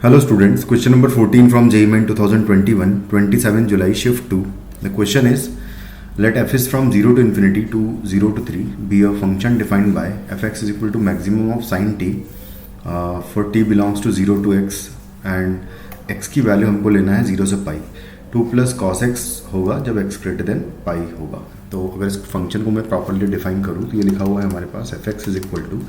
Hello students, question number 14 from JEE Main 2021, 27 July, shift 2. The question is, let f is from 0 to infinity to 0 to 3 be a function defined by fx is equal to maximum of sin t for t belongs to 0 to x and x की value हमको लेना है 0 से पाई 2 plus cos x होगा जब x greater than पाई होगा. तो अगर इस फंक्शन को मैं प्रॉपरली डिफाइन करूँ तो ये लिखा हुआ है हमारे पास f x is equal to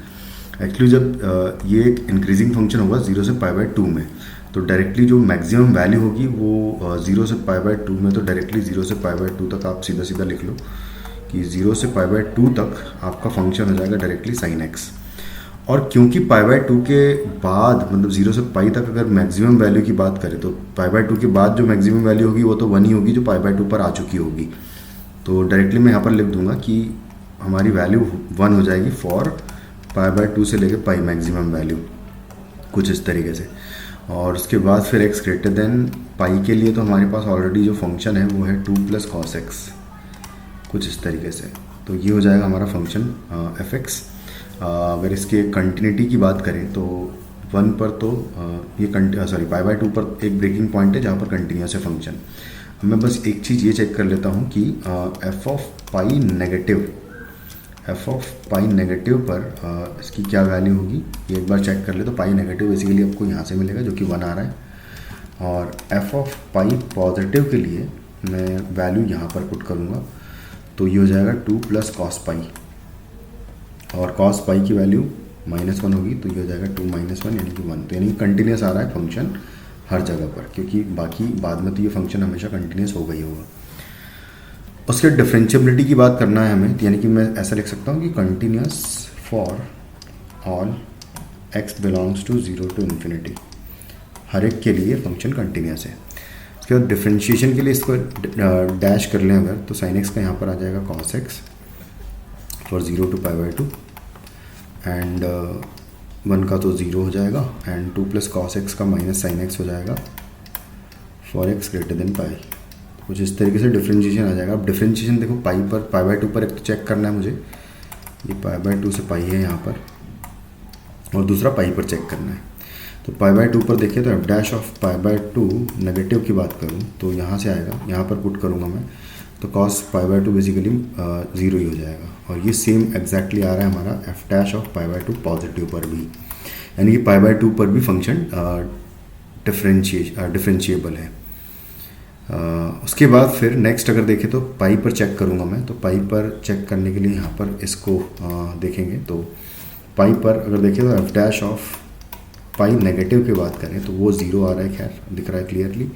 actually जब ये एक इंक्रीजिंग फंक्शन होगा 0 से पाई बाय 2 में तो डायरेक्टली जो मैक्सिमम वैल्यू होगी वो 0 से पाई बाय 2 में तो डायरेक्टली 0 से पाई बाय 2 तक आप सीधा सीधा लिख लो कि 0 से पाई बाय 2 तक आपका फंक्शन हो जाएगा डायरेक्टली साइन एक्स. और क्योंकि पाई बाय 2 के बाद मतलब 0 से पाई तक अगर मैक्सिमम वैल्यू की बात करें तो पाई बाय 2 के बाद जो मैक्सिमम वैल्यू होगी वो तो 1 ही होगी जो पाई बाय 2 पर आ चुकी होगी. तो डायरेक्टली मैं यहाँ पर लिख दूंगा कि हमारी वैल्यू 1 हो जाएगी फॉर पाई बाय 2 से लेकर पाई मैक्सिमम वैल्यू कुछ इस तरीके से. और उसके बाद फिर x ग्रेटर देन पाई के लिए तो हमारे पास ऑलरेडी जो फंक्शन है वो है 2 प्लस कॉस एक्स कुछ इस तरीके से. तो ये हो जाएगा हमारा फंक्शन एफ एक्स. अगर इसके कंटिन्यूटी की बात करें तो 1 पर तो ये पाई बाय 2 पर एक ब्रेकिंग पॉइंट है जहाँ पर कंटिन्यूस है फंक्शन. मैं बस एक चीज़ ये चेक कर लेता हूँ कि एफ ऑफ पाई नेगेटिव पर इसकी क्या वैल्यू होगी ये एक बार चेक कर ले. तो पाई नेगेटिव बेसिकली आपको यहाँ से मिलेगा जो कि 1 आ रहा है. और एफ ऑफ पाई पॉजिटिव के लिए मैं वैल्यू यहाँ पर पुट करूँगा तो ये हो जाएगा 2 प्लस कॉस पाई और कॉस पाई की वैल्यू -1 होगी तो ये हो जाएगा 2 - 1 यानी कि 1. तो यानी कि कंटिन्यूस आ रहा है फंक्शन हर जगह पर क्योंकि बाकी बाद में तो ये फंक्शन हमेशा कंटिन्यूस होगा ही होगा. उसके डिफरेंशिएबिलिटी की बात करना है हमें यानी कि मैं ऐसा लिख सकता हूँ कि continuous for all x belongs to 0 to infinity हर एक के लिए फंक्शन कंटिन्यूस है. उसके बाद डिफरेंशिएशन के लिए इसको डैश कर लें अगर तो साइन एक्स का यहाँ पर आ जाएगा cos x for 0 to pi by 2 and 1 का तो 0 हो जाएगा एंड 2 प्लस कॉस एक्स का माइनस साइन एक्स हो जाएगा for x greater than pi. कुछ इस तरीके से डिफरेंशिएशन आ जाएगा. अब डिफरेंशिएशन देखो पाई बाय 2 पर एक तो चेक करना है मुझे ये पाई बाय 2 से पाई है यहाँ पर और दूसरा पाई पर चेक करना है. तो पाई बाय 2 पर देखिए तो F dash of pi by 2 negative की बात करूँ तो यहाँ से आएगा यहाँ पर पुट करूँगा मैं तो कॉस पाई बाय 2 बेसिकली 0 ही हो जाएगा. और ये सेम एग्जैक्टली आ रहा है हमारा F dash of pi by 2 positive पर भी यानी कि पाई बाय 2 पर भी फंक्शन डिफरेंशिएबल है. उसके बाद फिर नेक्स्ट अगर देखें तो पाई पर चेक करूँगा मैं तो पाई पर चेक करने के लिए यहाँ पर इसको देखेंगे तो पाई पर अगर देखें तो F dash of pi negative की बात करें तो वो 0 आ रहा है खैर दिख रहा है क्लियरली.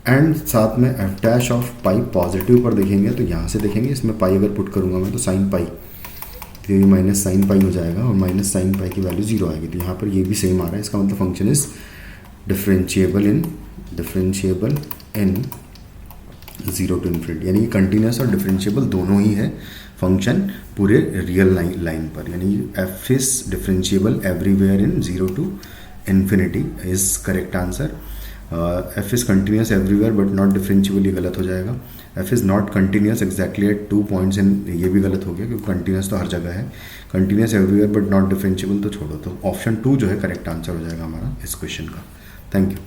एंड साथ में F dash of pi positive पर देखेंगे तो यहाँ से देखेंगे इसमें पाई अगर पुट करूँगा मैं तो साइन पाई तो ये माइनस साइन पाई हो जाएगा और माइनस साइन पाई की वैल्यू 0 आएगी. तो यहाँ पर ये भी सेम आ रहा है. इसका मतलब function is differentiable in 0 to infinity यानी कि कंटिन्यूस और डिफरेंशिएबल दोनों ही है फंक्शन पूरे रियल लाइन पर. यानी F is differentiable everywhere in 0 to infinity is correct answer. F is continuous everywhere but not differentiable ये गलत हो जाएगा. F is not continuous exactly at 2 points in ये भी गलत हो गया क्योंकि कंटिन्यूस तो हर जगह है. Continuous everywhere but not differentiable तो छोड़ो. तो ऑप्शन 2 जो है करेक्ट आंसर हो जाएगा हमारा इस क्वेश्चन का. Thank you.